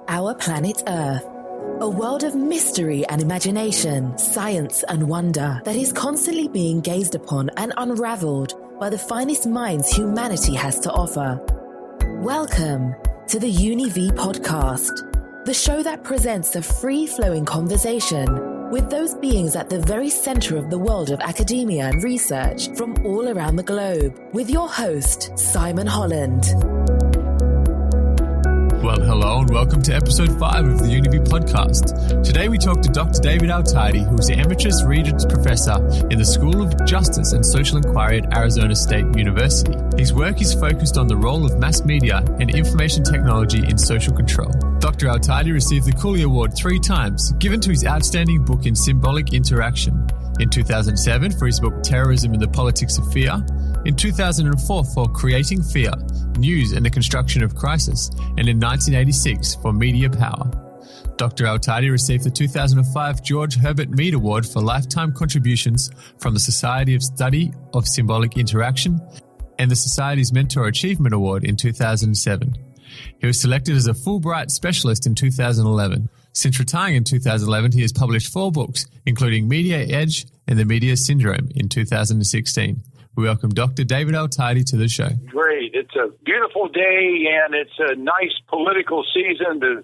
Our planet Earth, a world of mystery and imagination, science and wonder that is constantly being gazed upon and unraveled by the finest minds humanity has to offer. Welcome to the UniV podcast, the show that presents a free-flowing conversation with those beings at the very center of the world of academia and research from all around the globe, with your host, Simon Holland. Well, hello and welcome to episode 5 of the UniV podcast. Today we talk to Dr. David Atheide, who is the Emeritus Professor in the School of Justice and Social Inquiry at Arizona State University. His work is focused on the role of mass media and information technology in social control. Dr. Atheide received the Cooley Award 3 times, given to his outstanding book in symbolic interaction. In 2007 for his book Terrorism and the Politics of Fear, in 2004 for Creating Fear, News and the Construction of Crisis, and in 1986 for Media Power. Dr. Atheide received the 2005 George Herbert Mead Award for lifetime contributions from the Society of Study of Symbolic Interaction and the Society's Mentor Achievement Award in 2007. He was selected as a Fulbright Specialist in 2011. Since retiring in 2011, he has published 4 books, including Media Edge and The Media Syndrome in 2016. We welcome Dr. David Atheide to the show. Great. It's a beautiful day, and it's a nice political season to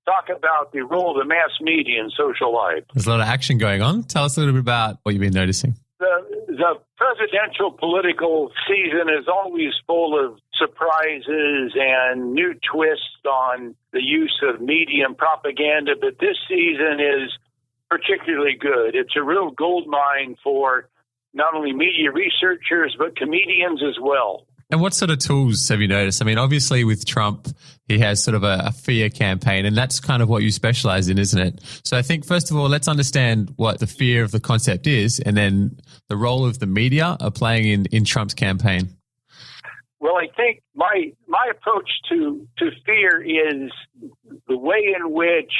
talk about the role of the mass media in social life. There's a lot of action going on. Tell us a little bit about what you've been noticing. The presidential political season is always full of surprises and new twists on the use of media and propaganda, but this season is particularly good. It's a real goldmine for not only media researchers, but comedians as well. And what sort of tools have you noticed? I mean, obviously with Trump, he has sort of a fear campaign, and that's kind of what you specialize in, isn't it? So I think, first of all, let's understand what the fear of the concept is, and then the role of the media are playing in Trump's campaign. Well, I think my approach to fear is the way in which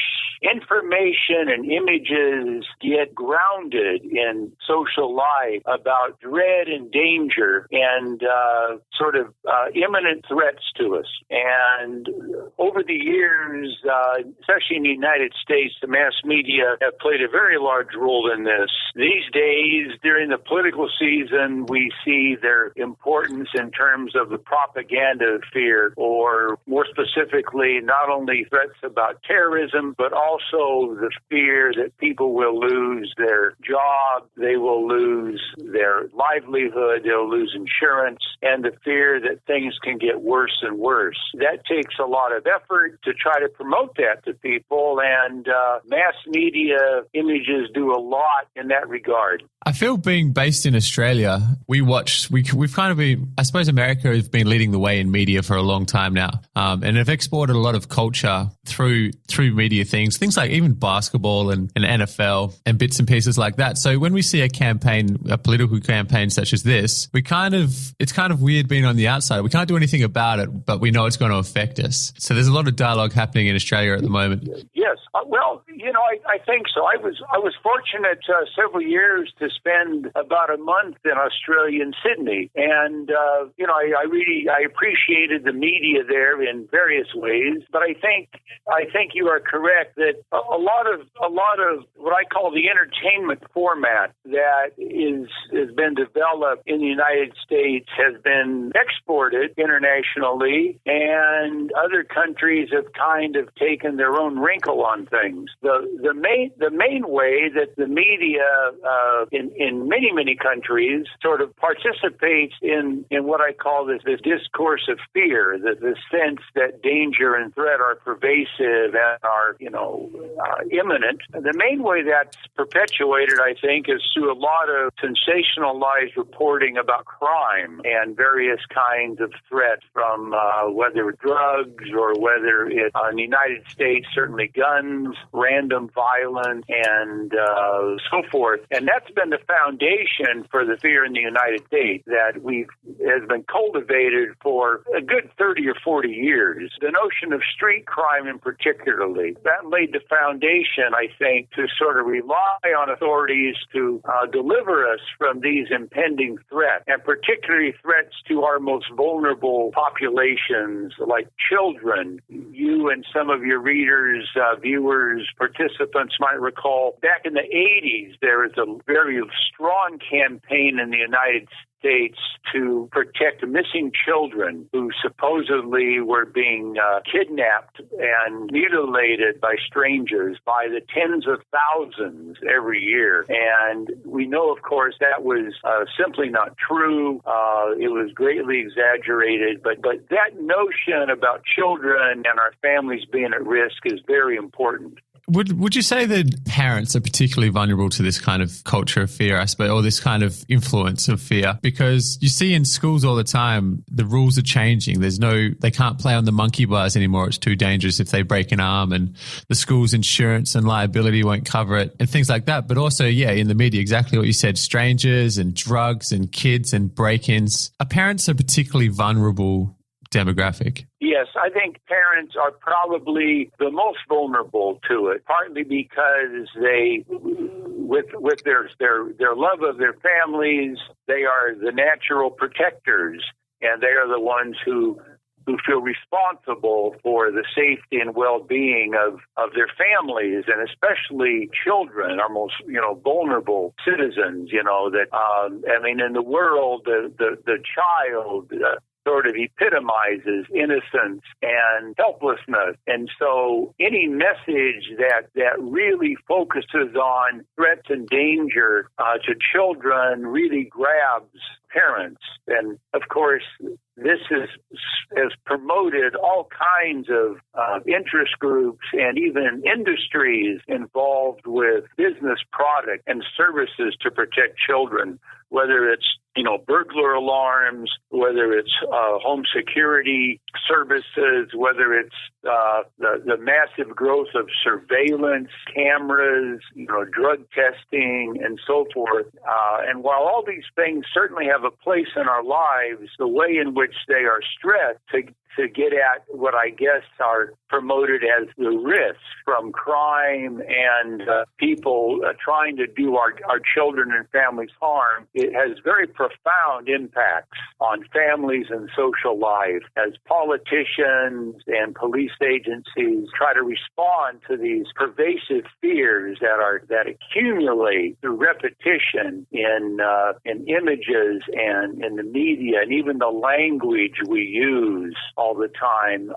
information and images get grounded in social life about dread and danger and imminent threats to us. And over the years, especially in the United States, the mass media have played a very large role in this. These days, during the political season, we see their importance in terms of the propaganda of fear, or more specifically, not only threats about terrorism, but also the fear that people will lose their job, they will lose their livelihood, they'll lose insurance, and the fear that things can get worse and worse. That takes a lot of effort to try to promote that to people, and mass media images do a lot in that regard. I feel being based in Australia, we've kind of been, I suppose America has been leading the way in media for a long time now, and have exported a lot of culture through media things like even basketball and NFL and bits and pieces like that. So when we see a political campaign such as this, it's kind of weird being on the outside. We can't do anything about it, but we know it's going to affect us. So there's a lot of dialogue happening in Australia at the moment. Yes. I think so. I was fortunate several years to spend about a month in Australia in Sydney, and I appreciated the media there in various ways. But I think you are correct that a lot of what I call the entertainment format that has been developed in the United States has been exported internationally, and other countries have kind of taken their own wrinkle on things. The main way that the media in many countries sort of participates in what I call this discourse of fear, the sense that danger and threat are pervasive and are imminent. The main way that's perpetuated, I think, is through a lot of sensationalized reporting about crime and various kinds of threats, from whether drugs or whether it's in the United States, certainly guns, guns, random violence, and so forth. And that's been the foundation for the fear in the United States that has been cultivated for a good 30 or 40 years. The notion of street crime in particularly, that laid the foundation, I think, to sort of rely on authorities to deliver us from these impending threats, and particularly threats to our most vulnerable populations like children. You and some of your readers, viewers, participants might recall back in the 80s, there was a very strong campaign in the United States to protect missing children who supposedly were being kidnapped and mutilated by strangers by the tens of thousands every year. And we know, of course, that was simply not true. It was greatly exaggerated. But that notion about children and our families being at risk is very important. Would you say that parents are particularly vulnerable to this kind of culture of fear aspect, or this kind of influence of fear? Because you see in schools all the time, the rules are changing. They can't play on the monkey bars anymore. It's too dangerous if they break an arm, and the school's insurance and liability won't cover it, and things like that. But also, in the media, exactly what you said, strangers and drugs and kids and break-ins. Are parents a particularly vulnerable demographic? Yes, I think parents are probably the most vulnerable to it, partly because they, with their love of their families, they are the natural protectors, and they are the ones who feel responsible for the safety and well-being of their families, and especially children, our most vulnerable citizens. In the world, the child sort of epitomizes innocence and helplessness. And so any message that really focuses on threats and danger to children really grabs parents. And of course, this has promoted all kinds of interest groups and even industries involved with business product and services to protect children, whether it's burglar alarms, whether it's home security services, whether it's the massive growth of surveillance cameras, drug testing, and so forth. And while all these things certainly have a place in our lives, the way in which they are stressed to get at what I guess are promoted as the risks from crime and people trying to do our children and families harm, it has very profound impacts on families and social life as politicians and police agencies try to respond to these pervasive fears that accumulate through repetition in images and in the media and even the language we use all the time,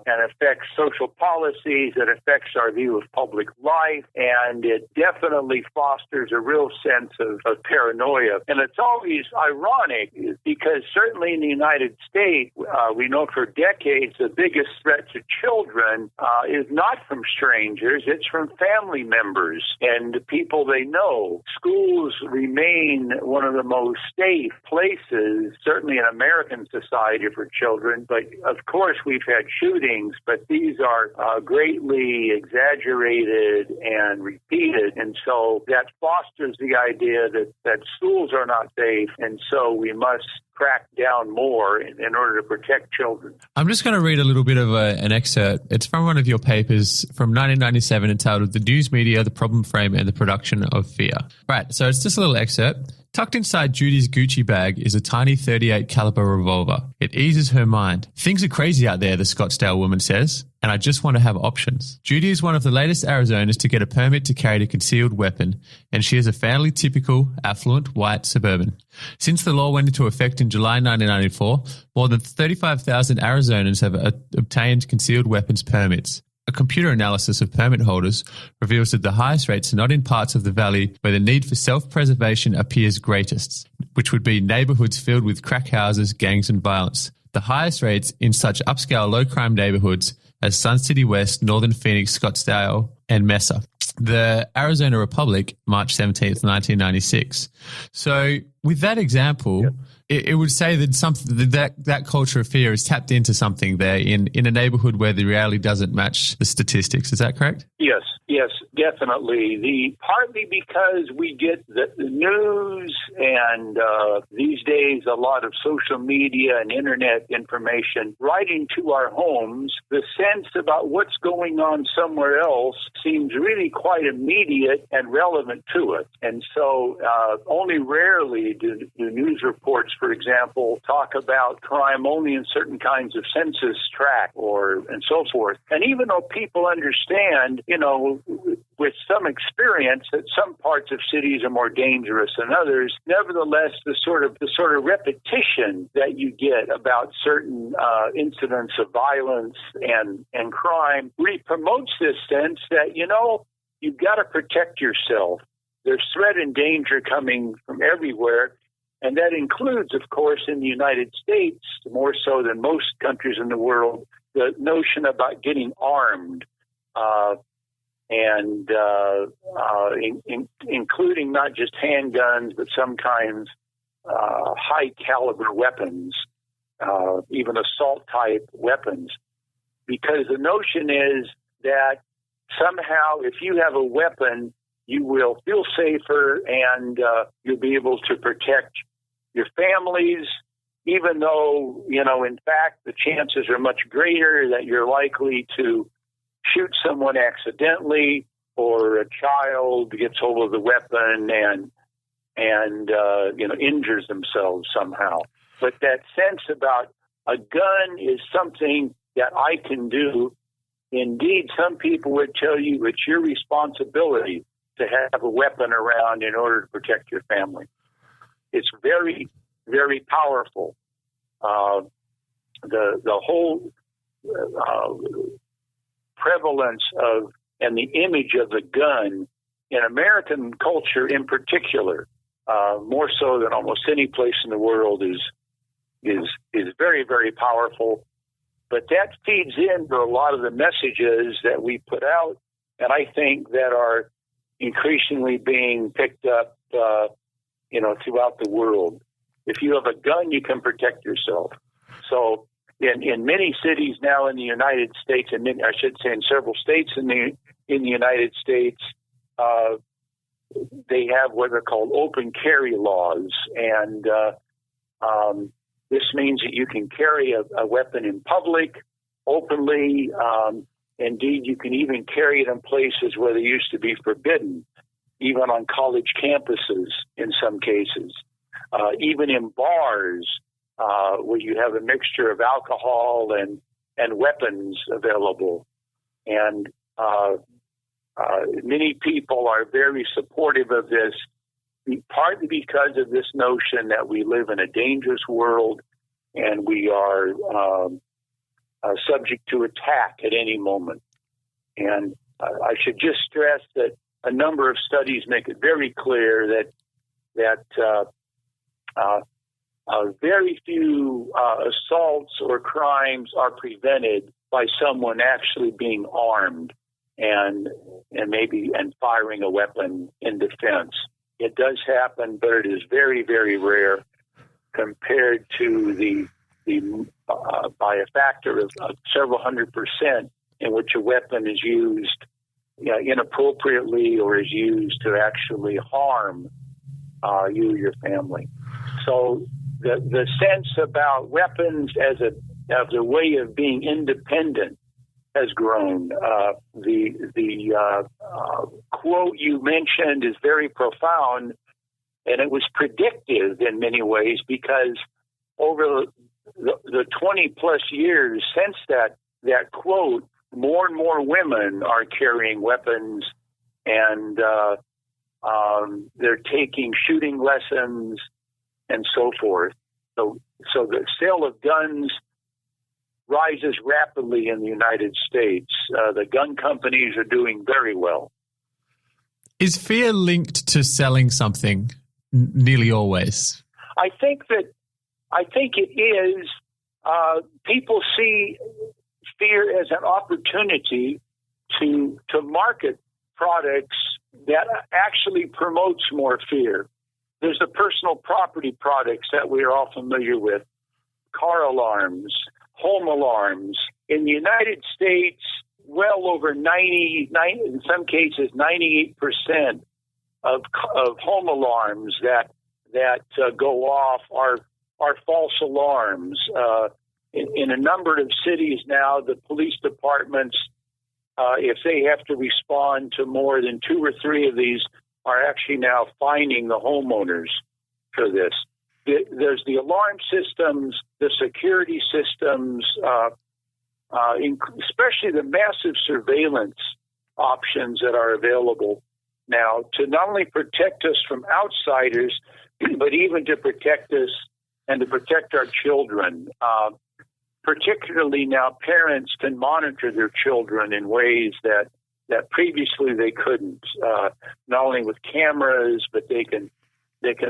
and affects social policies, it affects our view of public life, and it definitely fosters a real sense of paranoia. And it's always ironic because certainly in the United States, we know for decades the biggest threat to children is not from strangers, it's from family members and people they know. Schools remain one of the most safe places, certainly in American society, for children, but of course, we've had shootings, but these are greatly exaggerated and repeated. And so that fosters the idea that schools are not safe, and so we must crack down more in order to protect children. I'm just going to read a little bit of an excerpt. It's from one of your papers from 1997 entitled The News Media, the Problem Frame and the Production of Fear. Right, so it's just a little excerpt. Tucked inside Judy's Gucci bag is a tiny 38 caliber revolver. It eases her mind. Things are crazy out there, the Scottsdale woman says, and I just want to have options. Judy is one of the latest Arizonas to get a permit to carry a concealed weapon, and she is a fairly typical, affluent, white suburban. Since the law went into effect in July 1994, more than 35,000 Arizonans have obtained concealed weapons permits. A computer analysis of permit holders reveals that the highest rates are not in parts of the valley where the need for self-preservation appears greatest, which would be neighborhoods filled with crack houses, gangs, and violence. The highest rates in such upscale low-crime neighborhoods as Sun City West, Northern Phoenix, Scottsdale, and Mesa. The Arizona Republic, March 17th, 1996. So with that example, yep. It would say that that culture of fear is tapped into something there in a neighborhood where the reality doesn't match the statistics. Is that correct? Yes. Definitely. Partly because we get the news and these days a lot of social media and internet information right into our homes, the sense about what's going on somewhere else seems really quite immediate and relevant to it. And so only rarely do news reports, for example, talk about crime only in certain kinds of census tract and so forth. And even though people understand, with some experience that some parts of cities are more dangerous than others, nevertheless, the sort of repetition that you get about certain incidents of violence and crime really promotes this sense that, you've got to protect yourself. There's threat and danger coming from everywhere, and that includes, of course, in the United States, more so than most countries in the world, the notion about getting armed. Including not just handguns, but some kinds high-caliber weapons, even assault-type weapons. Because the notion is that somehow if you have a weapon, you will feel safer and you'll be able to protect your families, even though, in fact, the chances are much greater that you're likely to shoot someone accidentally, or a child gets hold of the weapon and injures themselves somehow. But that sense about a gun is something that I can do. Indeed, some people would tell you it's your responsibility to have a weapon around in order to protect your family. It's very, very powerful. The whole prevalence of and the image of the gun in American culture in particular, more so than almost any place in the world, is very, very powerful. But that feeds into a lot of the messages that we put out, and I think that are increasingly being picked up, throughout the world. If you have a gun, you can protect yourself. So in many cities now in the United States, and I should say in several states in the United States, they have what are called open carry laws, and this means that you can carry a weapon in public, openly. Indeed, you can even carry it in places where they used to be forbidden, even on college campuses in some cases, even in bars where you have a mixture of alcohol and weapons available. And many people are very supportive of this, partly because of this notion that we live in a dangerous world and we are subject to attack at any moment. And I should just stress that a number of studies make it very clear that very few assaults or crimes are prevented by someone actually being armed and firing a weapon in defense. It does happen, but it is very, very rare compared to by a factor of several 100% in which a weapon is used inappropriately or is used to actually harm you or your family. So the sense about weapons as a way of being independent has grown. The quote you mentioned is very profound, and it was predictive in many ways, because over the 20-plus years since that quote, more and more women are carrying weapons, and they're taking shooting lessons and so forth. So the sale of guns rises rapidly in the United States. The gun companies are doing very well. Is fear linked to selling something nearly always? I think it is. People see fear as an opportunity to market products that actually promotes more fear. There's the personal property products that we are all familiar with, car alarms, home alarms. In the United States, well over 90, in some cases, 98% of home alarms that go off are false alarms. In a number of cities now, the police departments, if they have to respond to more than 2 or 3 of these, are actually now fining the homeowners for this. There's the alarm systems, the security systems, especially the massive surveillance options that are available now to not only protect us from outsiders, but even to protect us and to protect our children. Particularly now, parents can monitor their children in ways that previously they couldn't. Not only with cameras, but they can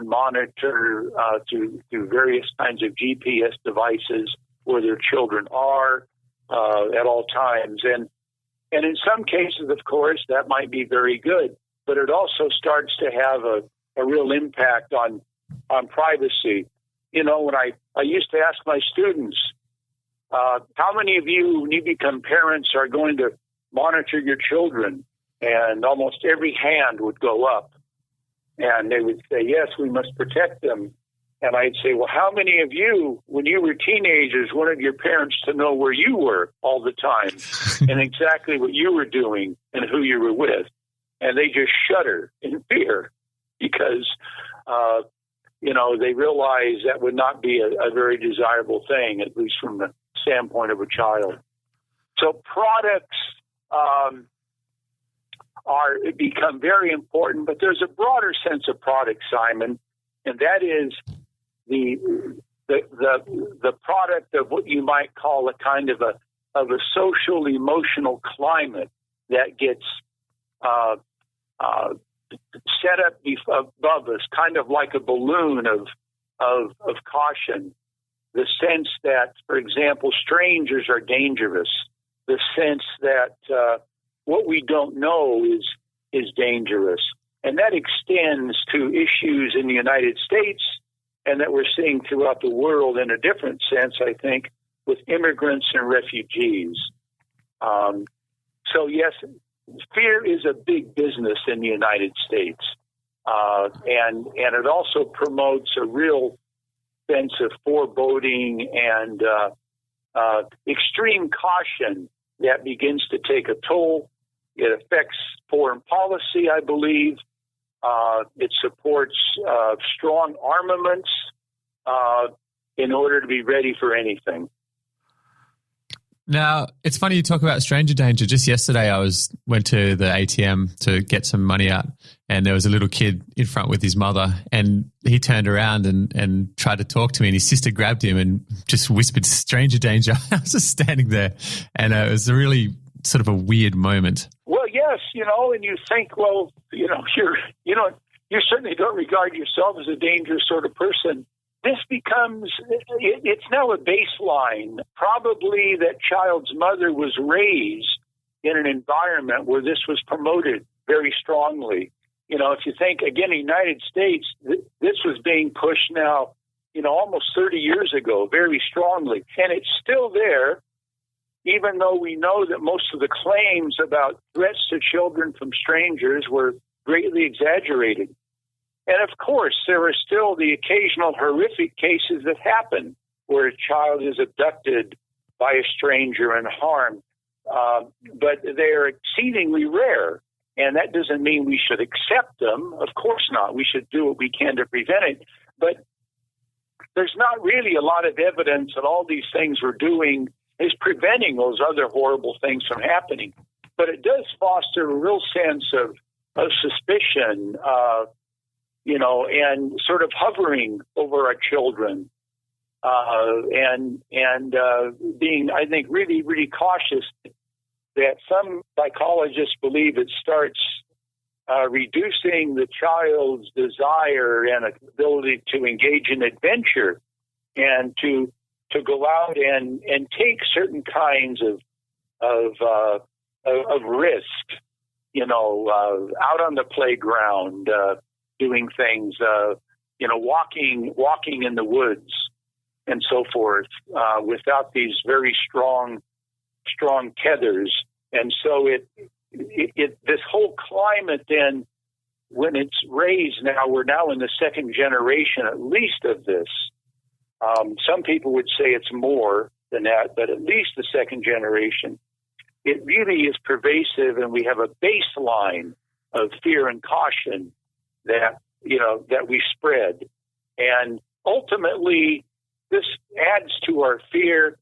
monitor through various kinds of GPS devices where their children are at all times. And in some cases, of course, that might be very good, but it also starts to have a real impact on privacy. You know, when I used to ask my students, how many of you, when you become parents, are going to monitor your children? And almost every hand would go up. And they would say, yes, we must protect them. And I'd say, well, how many of you, when you were teenagers, wanted your parents to know where you were all the time and exactly what you were doing and who you were with? And they just shudder in fear because, they realize that would not be a very desirable thing, at least from the standpoint of a child. So products become very important, but there's a broader sense of product, Simon, and that is the product of what you might call a kind of a social emotional climate that gets set up above us, kind of like a balloon of caution. The sense that, for example, strangers are dangerous. The sense that what we don't know is dangerous. And that extends to issues in the United States and that we're seeing throughout the world in a different sense, I think, with immigrants and refugees. So, yes, fear is a big business in the United States. And it also promotes a real sense of foreboding and extreme caution that begins to take a toll. It affects foreign policy, I believe. It supports strong armaments in order to be ready for anything. Now, it's funny you talk about stranger danger. Just yesterday, I went to the ATM to get some money out, and there was a little kid in front with his mother, and he turned around and tried to talk to me, and his sister grabbed him and just whispered, "Stranger danger." I was just standing there, and it was a really sort of a weird moment. Well, yes, and you think, well, you certainly don't regard yourself as a dangerous sort of person. This becomes, it's now a baseline. Probably that child's mother was raised in an environment where this was promoted very strongly. If you think, again, in the United States, this was being pushed now, almost 30 years ago, very strongly. And it's still there, even though we know that most of the claims about threats to children from strangers were greatly exaggerated. And of course, there are still the occasional horrific cases that happen where a child is abducted by a stranger and harmed. But they are exceedingly rare. And that doesn't mean we should accept them. Of course not. We should do what we can to prevent it. But there's not really a lot of evidence that all these things we're doing is preventing those other horrible things from happening. But it does foster a real sense of suspicion, and sort of hovering over our children, and being, I think, really, really cautious that some psychologists believe it starts reducing the child's desire and ability to engage in adventure and to go out and take certain kinds of risk, out on the playground, doing things, walking in the woods and so forth, without these very strong tethers And so this whole climate then, when it's raised now, we're now in the second generation at least of this. Some people would say it's more than that, but at least the second generation. It really is pervasive, and we have a baseline of fear and caution that we spread. And ultimately, this adds to our fear.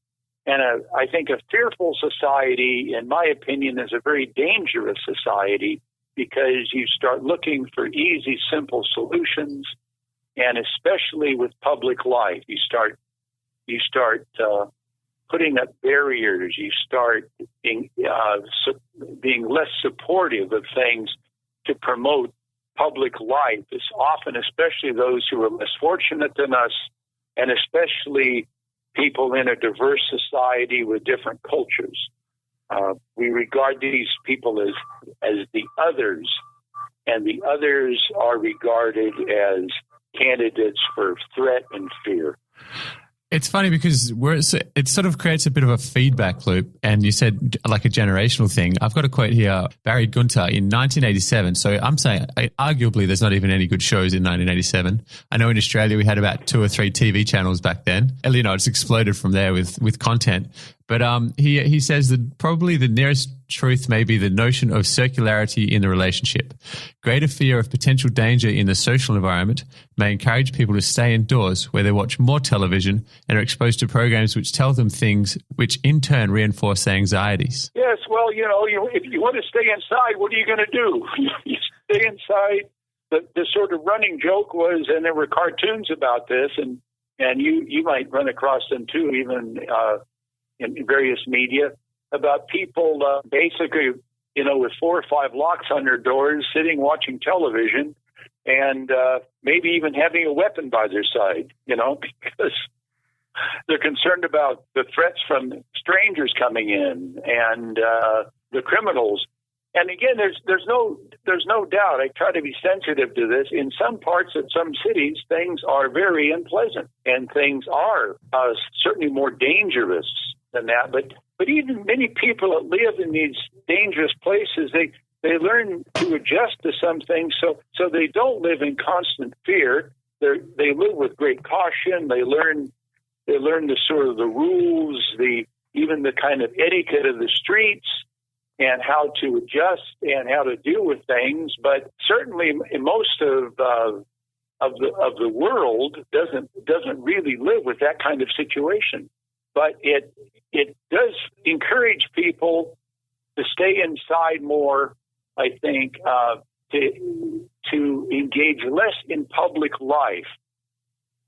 And I think a fearful society, in my opinion, is a very dangerous society, because you start looking for easy, simple solutions. And especially with public life, you start putting up barriers. You start being less supportive of things to promote public life. It's often, especially those who are less fortunate than us, and especially people in a diverse society with different cultures. We regard these people as the others, and the others are regarded as candidates for threat and fear. It's funny because it sort of creates a bit of a feedback loop. And you said like a generational thing. I've got a quote here, Barry Gunther in 1987. So I'm saying arguably there's not even any good shows in 1987. I know in Australia we had about 2 or 3 TV channels back then. And, it's exploded from there with content. But he says that probably the nearest truth may be the notion of circularity in the relationship. Greater fear of potential danger in the social environment may encourage people to stay indoors, where they watch more television and are exposed to programs which tell them things which in turn reinforce their anxieties. Yes, well, if you want to stay inside, what are you going to do? You stay inside. The sort of running joke was, and there were cartoons about this, and you might run across them too, even in various media, about people basically, with 4 or 5 locks on their doors, sitting watching television, and maybe even having a weapon by their side, because they're concerned about the threats from strangers coming in and the criminals. And again, there's no doubt. I try to be sensitive to this. In some parts of some cities, things are very unpleasant, and things are certainly more dangerous than that. But even many people that live in these dangerous places, they learn to adjust to some things, so they don't live in constant fear. They live with great caution. They learn the sort of the rules, even the kind of etiquette of the streets, and how to adjust and how to deal with things. But certainly, most of the world doesn't really live with that kind of situation. But it does encourage people to stay inside more, I think, to engage less in public life.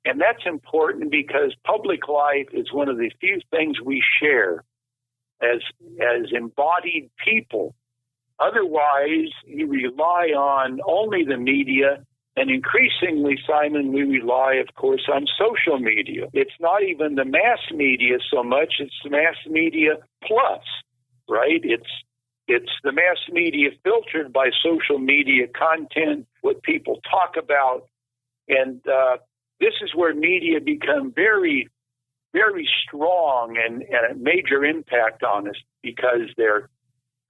And that's important because public life is one of the few things we share as embodied people. Otherwise, you rely on only the media. And increasingly, Simon, we rely, of course, on social media. It's not even the mass media so much, it's the mass media plus, right? It's the mass media filtered by social media content, what people talk about. And this is where media become very, very strong and a major impact on us, because they're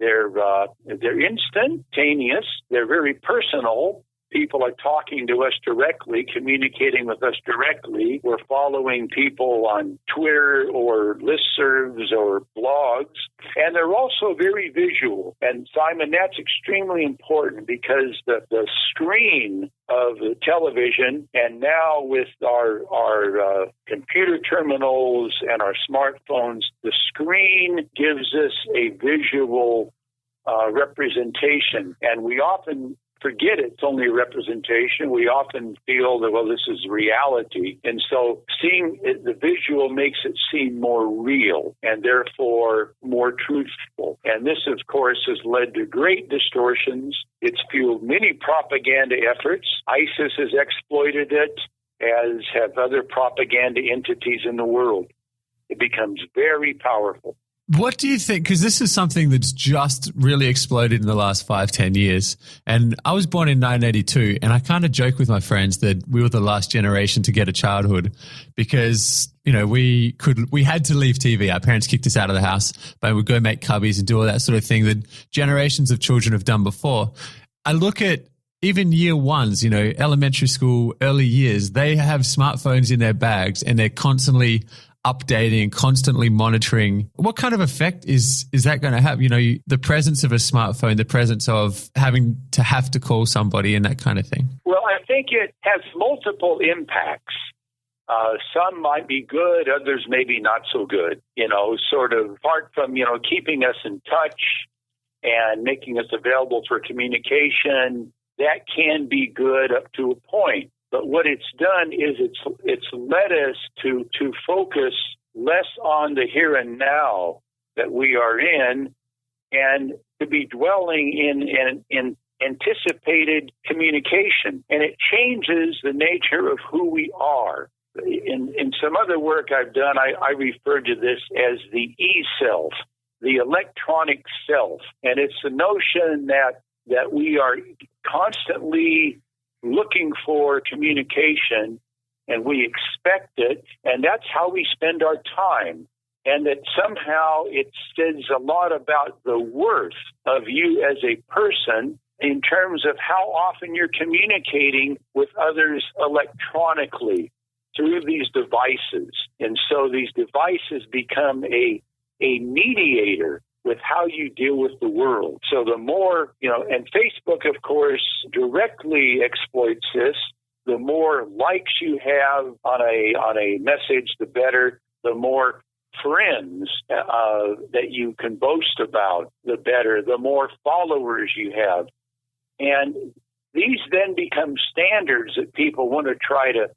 instantaneous, they're very personal. People are talking to us directly, communicating with us directly. We're following people on Twitter or listservs or blogs. And they're also very visual. And Simon, that's extremely important, because the screen of the television, and now with our computer terminals and our smartphones, the screen gives us a visual representation. And we often forget it's only a representation. We often feel that, well, this is reality. And so seeing it, the visual makes it seem more real and therefore more truthful. And this, of course, has led to great distortions. It's fueled many propaganda efforts. ISIS has exploited it, as have other propaganda entities in the world. It becomes very powerful. What do you think? Because this is something that's just really exploded in the last 5-10 years. And I was born in 1982, and I kind of joke with my friends that we were the last generation to get a childhood because, you know, we had to leave TV. Our parents kicked us out of the house, but we'd go make cubbies and do all that sort of thing that generations of children have done before. I look at even year ones, you know, elementary school, early years, they have smartphones in their bags and they're constantly updating, constantly monitoring. What kind of effect is that going to have? You know, the presence of a smartphone, the presence of having to call somebody and that kind of thing. Well, I think it has multiple impacts. Some might be good, others maybe not so good. You know, sort of apart from, you know, keeping us in touch and making us available for communication, that can be good up to a point. But what it's done is it's led us to focus less on the here and now that we are in and to be dwelling in anticipated communication. And it changes the nature of who we are. In some other work I've done, I refer to this as the e-self, the electronic self. And it's the notion that we are constantly looking for communication and we expect it, and that's how we spend our time. And that somehow it says a lot about the worth of you as a person in terms of how often you're communicating with others electronically through these devices. And so these devices become a mediator with how you deal with the world. So the more, you know, and Facebook, of course, directly exploits this. The more likes you have on a message, the better. The more friends that you can boast about, the better. The more followers you have. And these then become standards that people want to try to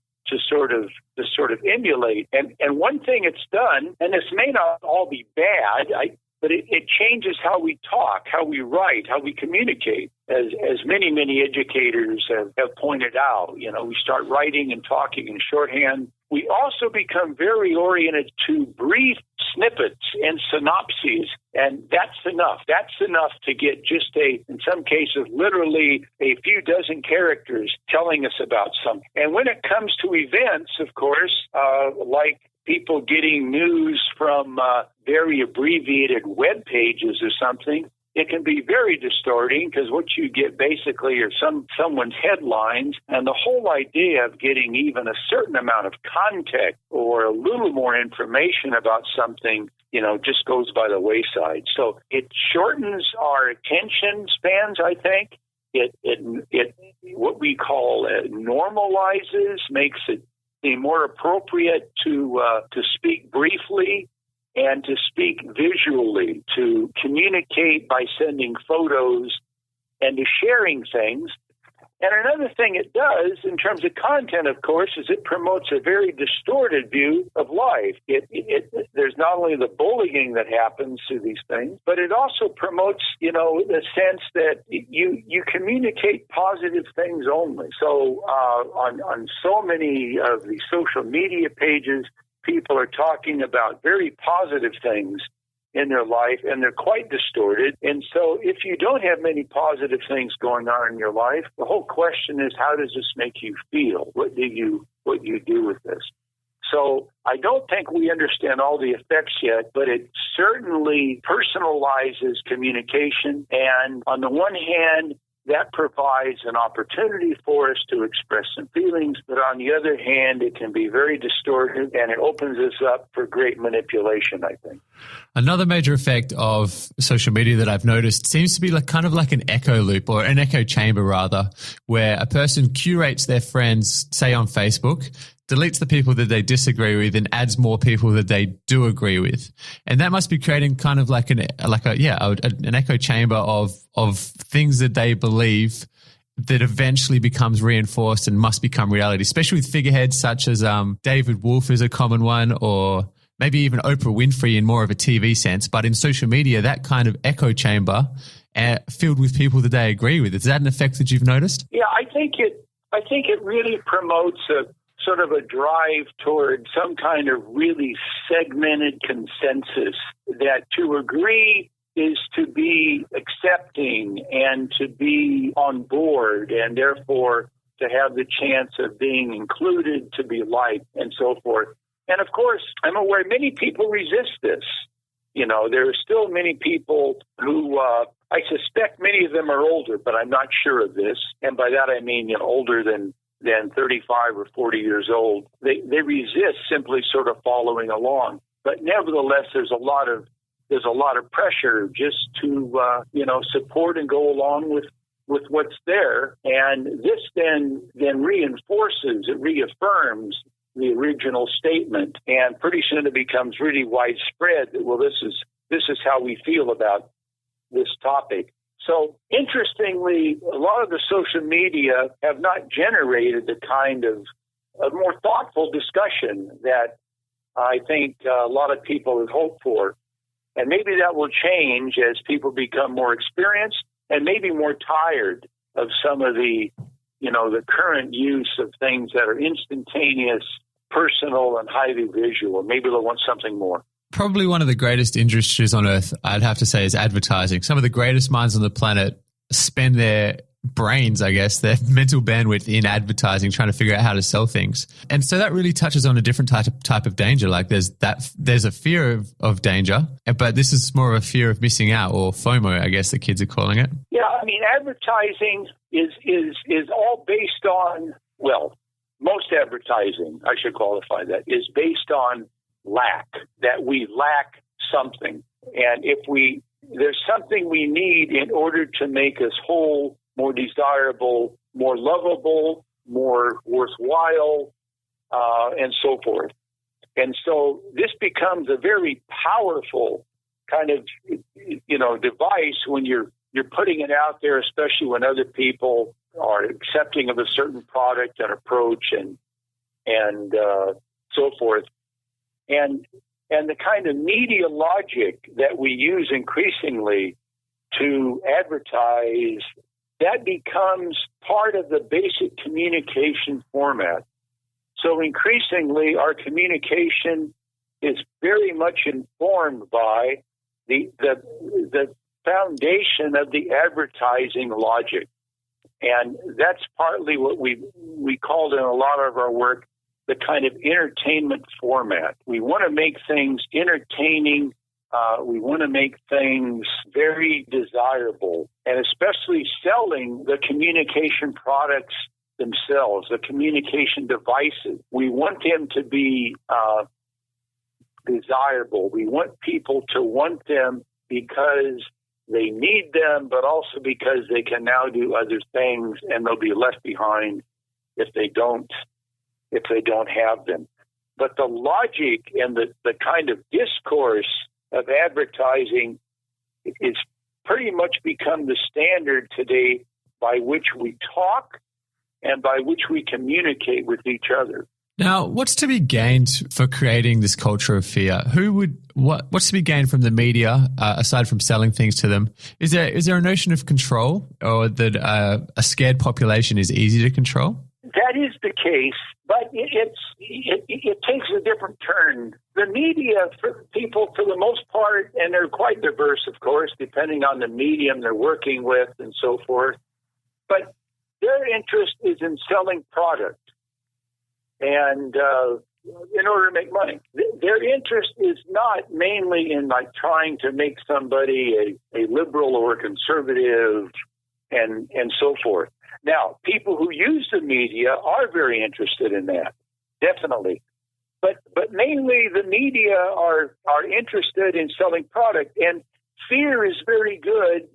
sort of emulate. And one thing it's done, and this may not all be bad, but it changes how we talk, how we write, how we communicate. As many educators have pointed out, you know, we start writing and talking in shorthand. We also become very oriented to brief snippets and synopses, and that's enough. That's enough to get just in some cases, literally a few dozen characters telling us about something. And when it comes to events, of course, like people getting news from very abbreviated web pages or something, it can be very distorting because what you get basically are someone's headlines, and the whole idea of getting even a certain amount of context or a little more information about something, you know, just goes by the wayside. So it shortens our attention spans, I think. It what we call normalizes, makes it more appropriate to speak briefly and to speak visually, to communicate by sending photos and to sharing things. And another thing it does in terms of content, of course, is it promotes a very distorted view of life. There's not only the bullying that happens through these things, but it also promotes, you know, the sense that you communicate positive things only. So on so many of the social media pages, people are talking about very positive things in their life, and they're quite distorted. And so if you don't have many positive things going on in your life, the whole question is, how does this make you feel? What do you do with this? So I don't think we understand all the effects yet, but it certainly personalizes communication. And on the one hand, that provides an opportunity for us to express some feelings, but on the other hand, it can be very distorted, and it opens us up for great manipulation, I think. Another major effect of social media that I've noticed seems to be kind of like an echo loop, or an echo chamber rather, where a person curates their friends, say on Facebook, deletes the people that they disagree with and adds more people that they do agree with. And that must be creating kind of like an echo chamber of things that they believe that eventually becomes reinforced and must become reality, especially with figureheads such as David Wolf is a common one, or maybe even Oprah Winfrey in more of a TV sense. But in social media, that kind of echo chamber filled with people that they agree with. Is that an effect that you've noticed? Yeah, I think it really promotes sort of a drive toward some kind of really segmented consensus that to agree is to be accepting and to be on board and therefore to have the chance of being included, to be liked, and so forth. And of course, I'm aware many people resist this. You know, there are still many people who, I suspect many of them are older, but I'm not sure of this. And by that I mean, older than 35 or 40 years old. They resist simply sort of following along. But nevertheless, there's a lot of pressure just to, support and go along with what's there. And this then reinforces, it reaffirms the original statement. And pretty soon it becomes really widespread that, well, this is how we feel about this topic. So interestingly, a lot of the social media have not generated the kind of a more thoughtful discussion that I think a lot of people have hoped for. And maybe that will change as people become more experienced and maybe more tired of some of the current use of things that are instantaneous, personal, and highly visual. Maybe they'll want something more. Probably one of the greatest industries on earth, I'd have to say, is advertising. Some of the greatest minds on the planet spend their brains, I guess, their mental bandwidth in advertising, trying to figure out how to sell things. And so that really touches on a different type of danger. Like there's a fear of danger, but this is more of a fear of missing out, or FOMO, I guess the kids are calling it. Yeah, I mean, advertising is all based on, well, most advertising, I should qualify that, is based on lack, that we lack something. And if there's something we need in order to make us whole, more desirable, more lovable, more worthwhile, and so forth. And so this becomes a very powerful kind of, device when you're putting it out there, especially when other people are accepting of a certain product and approach and so forth. And the kind of media logic that we use increasingly to advertise, that becomes part of the basic communication format. So increasingly, our communication is very much informed by the foundation of the advertising logic. And that's partly what we called in a lot of our work the kind of entertainment format. We want to make things entertaining. We want to make things very desirable, and especially selling the communication products themselves, the communication devices. We want them to be desirable. We want people to want them because they need them, but also because they can now do other things and they'll be left behind if they don't have them. But the logic and the kind of discourse of advertising is pretty much become the standard today by which we talk and by which we communicate with each other. Now, what's to be gained for creating this culture of fear? What's to be gained from the media, aside from selling things to them? Is there a notion of control, or that a scared population is easy to control? That is the case, but it takes a different turn. The media, for people, for the most part, and they're quite diverse, of course, depending on the medium they're working with and so forth, but their interest is in selling product and in order to make money. Their interest is not mainly in trying to make somebody a liberal or a conservative and so forth. Now, people who use the media are very interested in that, definitely. But mainly the media are interested in selling product. And fear is very good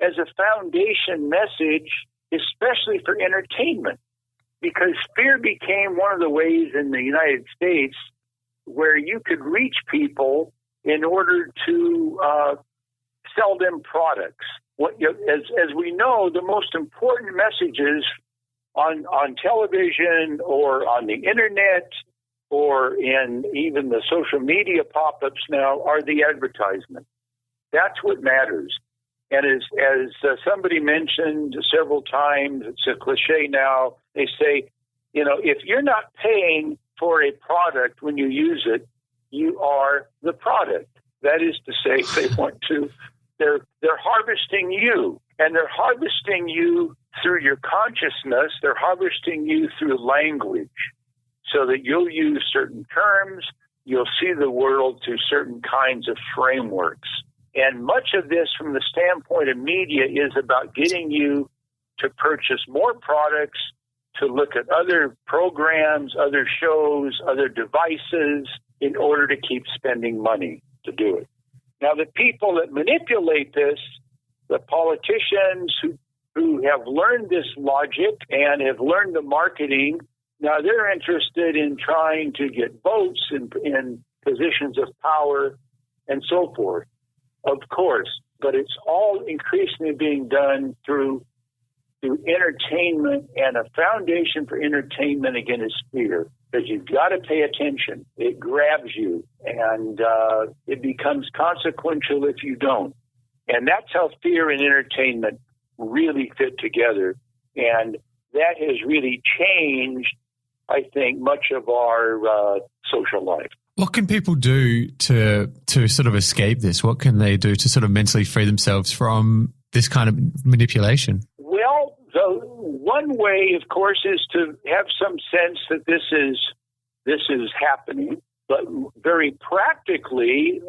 as a foundation message, especially for entertainment, because fear became one of the ways in the United States where you could reach people in order to sell them products. As we know, the most important messages on television or on the internet or in even the social media pop-ups now are the advertisement. That's what matters. And as somebody mentioned several times, it's a cliche now, they say, If you're not paying for a product when you use it, you are the product. That is to say, they're harvesting you, and they're harvesting you through your consciousness. They're harvesting you through language, so that you'll use certain terms, you'll see the world through certain kinds of frameworks. And much of this, from the standpoint of media, is about getting you to purchase more products, to look at other programs, other shows, other devices, in order to keep spending money to do it. Now, the people that manipulate this, the politicians who have learned this logic and have learned the marketing, now they're interested in trying to get votes in positions of power and so forth, of course. But it's all increasingly being done through entertainment, and a foundation for entertainment, again, is fear. Because you've got to pay attention. It grabs you, and it becomes consequential if you don't. And that's how fear and entertainment really fit together. And that has really changed, I think, much of our social life. What can people do to sort of escape this? What can they do to sort of mentally free themselves from this kind of manipulation? Well, the one way, of course, is to have some sense that this is happening. But very practically,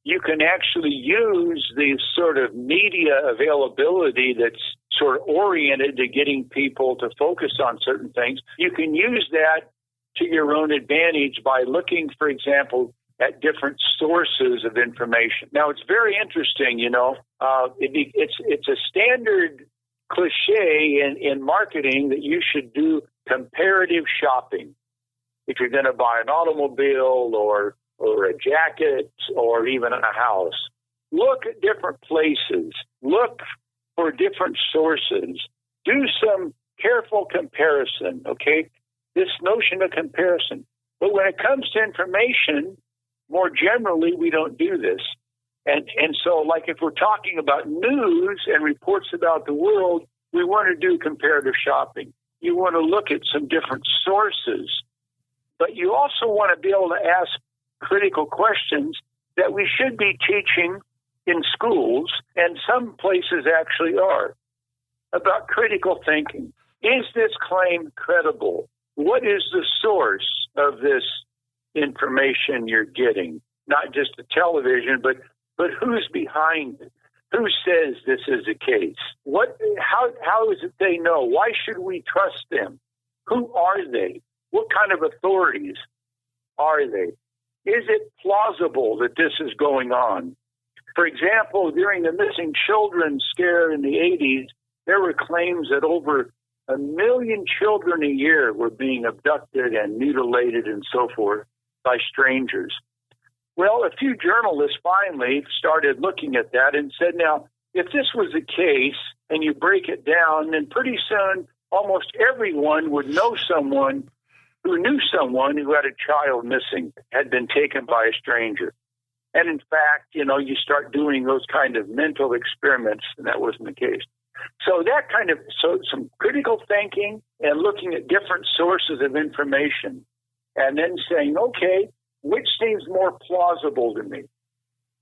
you can actually use the sort of media availability that's sort of oriented to getting people to focus on certain things. You can use that to your own advantage by looking, for example, at different sources of information. Now, it's very interesting, it's a standard cliche in marketing that you should do comparative shopping. If you're going to buy an automobile or a jacket or even a house, look at different places. Look for different sources. Do some careful comparison, okay? This notion of comparison. But when it comes to information, more generally, we don't do this. And so, like if we're talking about news and reports about the world, we want to do comparative shopping. You want to look at some different sources. But you also want to be able to ask critical questions that we should be teaching in schools, and some places actually are, about critical thinking. Is this claim credible? What is the source of this information you're getting? Not just the television, but who's behind it? Who says this is the case? How is it they know? Why should we trust them? Who are they? What kind of authorities are they? Is it plausible that this is going on? For example, during the missing children scare in the 80s, there were claims that over 1 million children a year were being abducted and mutilated and so forth by strangers. Well, a few journalists finally started looking at that and said, now, if this was the case and you break it down, then pretty soon almost everyone would know someone who knew someone who had a child missing, had been taken by a stranger. And in fact, you start doing those kind of mental experiments, and that wasn't the case. So some critical thinking and looking at different sources of information, and then saying, okay, which seems more plausible to me?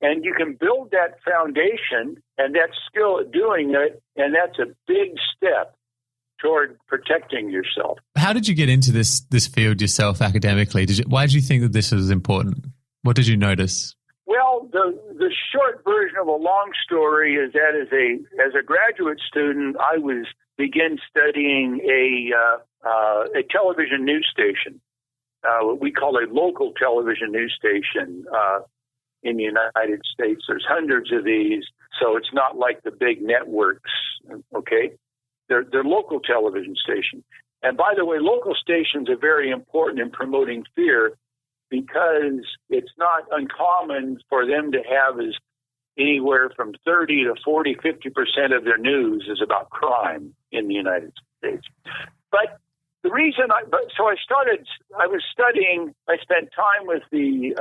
And you can build that foundation and that skill at doing it, and that's a big step toward protecting yourself. How did you get into this field yourself academically? Why did you think that this was important? What did you notice? Well, the short version of a long story is that as a graduate student, I began studying a television news station, what we call a local television news station in the United States. There's hundreds of these, so it's not like the big networks, okay? They're local television stations. And by the way, local stations are very important in promoting fear, because it's not uncommon for them to have anywhere from 30 to 40, 50% of their news is about crime in the United States. But the reason I was studying, I spent time with the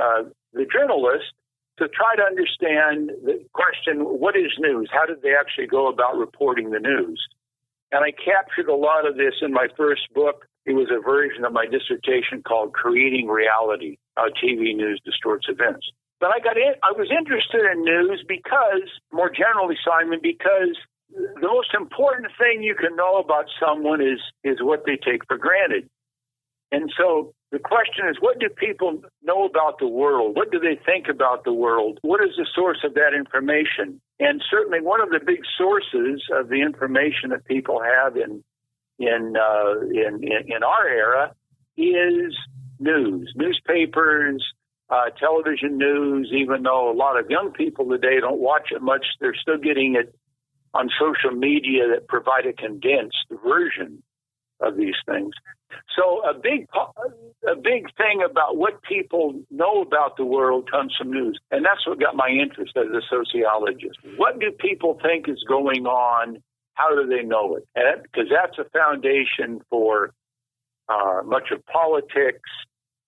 journalist to try to understand the question, what is news? How did they actually go about reporting the news? And I captured a lot of this in my first book, It was a version of my dissertation called Creating Reality, How TV News Distorts Events. But I was interested in news because, more generally, Simon, because the most important thing you can know about someone is what they take for granted. And so the question is, what do people know about the world? What do they think about the world? What is the source of that information? And certainly one of the big sources of the information that people have in our era is news, newspapers, television news. Even though a lot of young people today don't watch it much, they're still getting it on social media that provide a condensed version of these things. So a big thing about what people know about the world comes from news. And that's what got my interest as a sociologist. What do people think is going on? How do they know it? Because that's a foundation for much of politics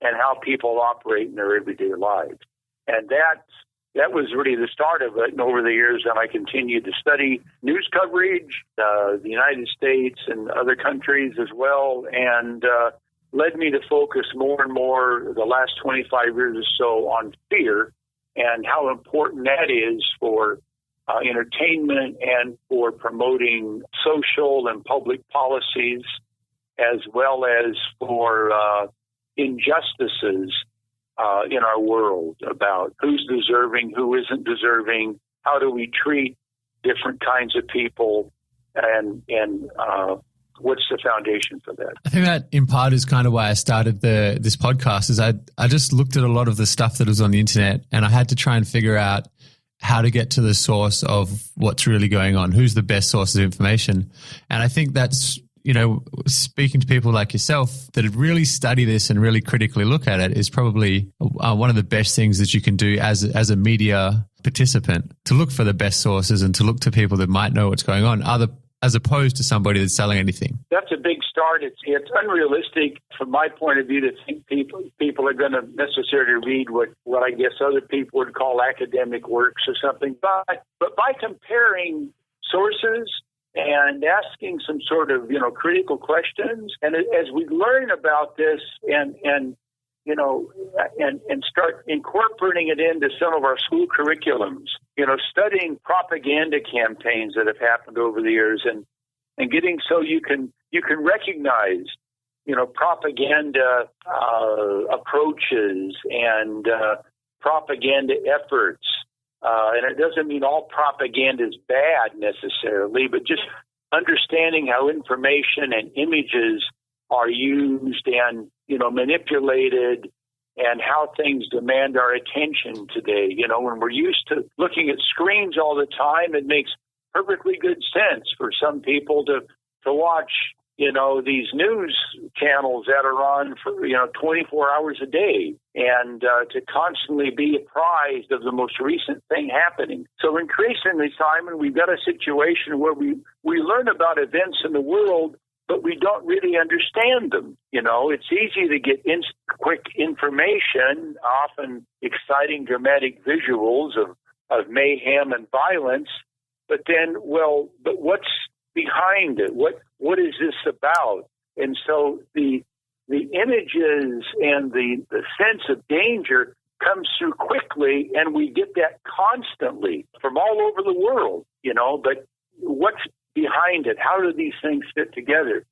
and how people operate in their everyday lives. And that was really the start of it. And over the years, then I continued to study news coverage, the United States and other countries as well, and led me to focus more and more the last 25 years or so on fear and how important that is for entertainment and for promoting social and public policies, as well as for injustices in our world about who's deserving, who isn't deserving, how do we treat different kinds of people, and what's the foundation for that? I think that in part is kind of why I started this podcast. Is I just looked at a lot of the stuff that was on the internet, and I had to try and figure out how to get to the source of what's really going on, who's the best source of information. And I think that's, speaking to people like yourself that really study this and really critically look at it is probably one of the best things that you can do as a media participant, to look for the best sources and to look to people that might know what's going on, as opposed to somebody that's selling anything. That's a big start. It's unrealistic from my point of view to think people are going to necessarily read what I guess other people would call academic works or something. But by comparing sources and asking some sort of, critical questions, and as we learn about this and start incorporating it into some of our school curriculums, studying propaganda campaigns that have happened over the years and getting so you can recognize, propaganda approaches and propaganda efforts. And it doesn't mean all propaganda is bad necessarily, but just understanding how information and images are used and, manipulated, and how things demand our attention today. When we're used to looking at screens all the time, it makes perfectly good sense for some people to watch, these news channels that are on for, 24 hours a day, and to constantly be apprised of the most recent thing happening. So increasingly, Simon, we've got a situation where we learn about events in the world, but we don't really understand them. It's easy to get quick information, often exciting, dramatic visuals of mayhem and violence, but what's behind it? What is this about? And so the images and the sense of danger comes through quickly, and we get that constantly from all over the world, but what's behind it? How do these things fit together?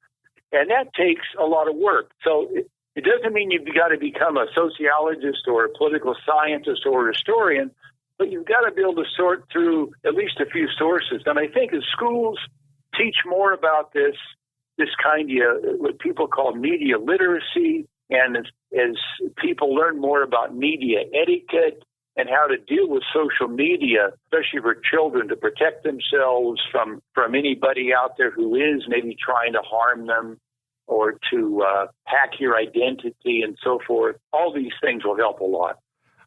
And that takes a lot of work. So it doesn't mean you've got to become a sociologist or a political scientist or a historian, but you've got to be able to sort through at least a few sources. And I think as schools teach more about this kind of what people call media literacy, and as people learn more about media etiquette and how to deal with social media, especially for children, to protect themselves from anybody out there who is maybe trying to harm them or to hack your identity and so forth, all these things will help a lot.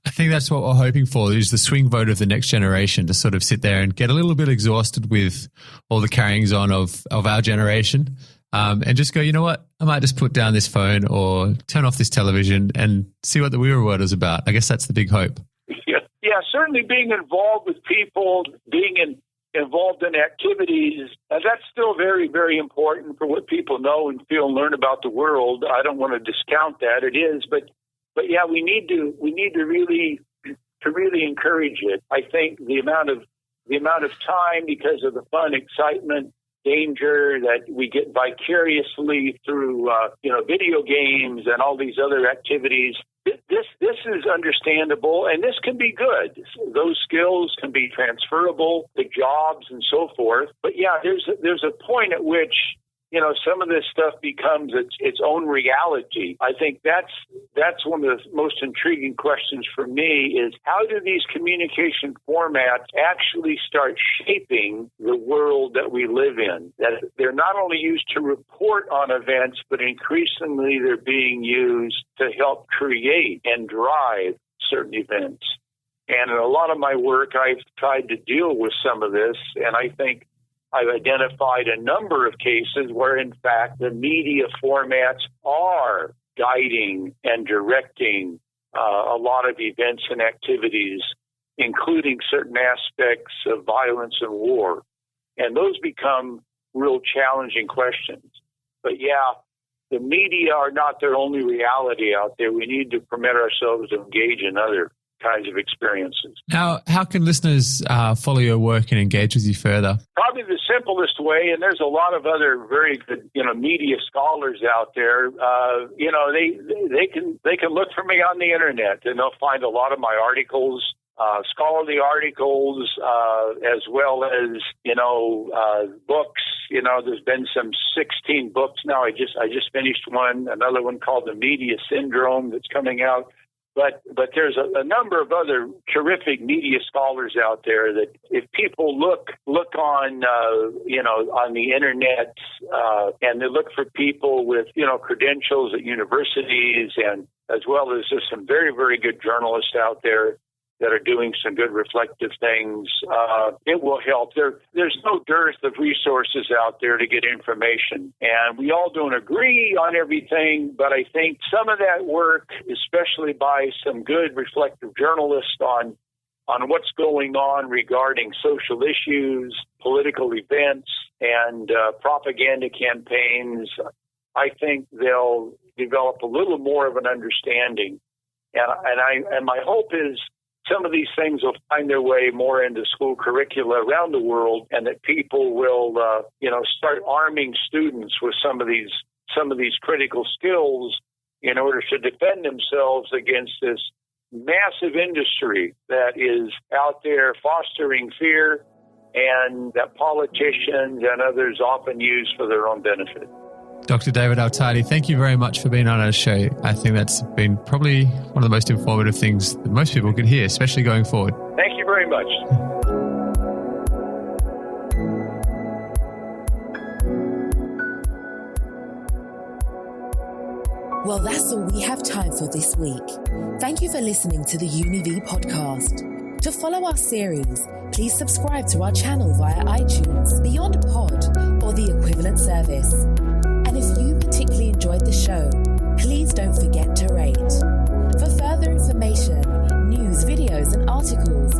I think that's what we're hoping for, is the swing vote of the next generation to sort of sit there and get a little bit exhausted with all the carryings on of our generation, and just go, you know what, I might just put down this phone or turn off this television and see what the real world is about. I guess that's the big hope. Yeah, certainly being involved with people, being involved in activities. That's still very, very important for what people know and feel and learn about the world. I don't want to discount that. It is, but yeah, we need to really encourage it. I think the amount of time, because of the fun, excitement, danger that we get vicariously through video games and all these other activities. This is understandable, and this can be good. Those skills can be transferable to jobs and so forth. But yeah, there's a point at which some of this stuff becomes its own reality. I think that's one of the most intriguing questions for me is how do these communication formats actually start shaping the world that we live in? That they're not only used to report on events, but increasingly they're being used to help create and drive certain events. And in a lot of my work, I've tried to deal with some of this, and I think I've identified a number of cases where, in fact, the media formats are guiding and directing a lot of events and activities, including certain aspects of violence and war. And those become real challenging questions. But yeah, the media are not their only reality out there. We need to permit ourselves to engage in other kinds of experiences. Now, how can listeners follow your work and engage with you further? Probably the simplest way, and there's a lot of other very good, media scholars out there. They can look for me on the internet, and they'll find a lot of my articles, scholarly articles, as well as books. There's been some 16 books now. I just finished another one called The Media Syndrome that's coming out. But there's a number of other terrific media scholars out there that if people look on on the internet and they look for people with credentials at universities, and as well as just some very, very good journalists out there that are doing some good reflective things, it will help. There's no dearth of resources out there to get information. And we all don't agree on everything, but I think some of that work, especially by some good reflective journalists on what's going on regarding social issues, political events, and propaganda campaigns, I think they'll develop a little more of an understanding. And my hope is some of these things will find their way more into school curricula around the world, and that people will, start arming students with some of these critical skills in order to defend themselves against this massive industry that is out there fostering fear and that politicians and others often use for their own benefit. Dr. David Atheide, thank you very much for being on our show. I think that's been probably one of the most informative things that most people could hear, especially going forward. Thank you very much. Well, that's all we have time for this week. Thank you for listening to the UniV podcast. To follow our series, please subscribe to our channel via iTunes, Beyond Pod, or the equivalent service. And if you particularly enjoyed the show, please don't forget to rate. For further information, news, videos, and articles,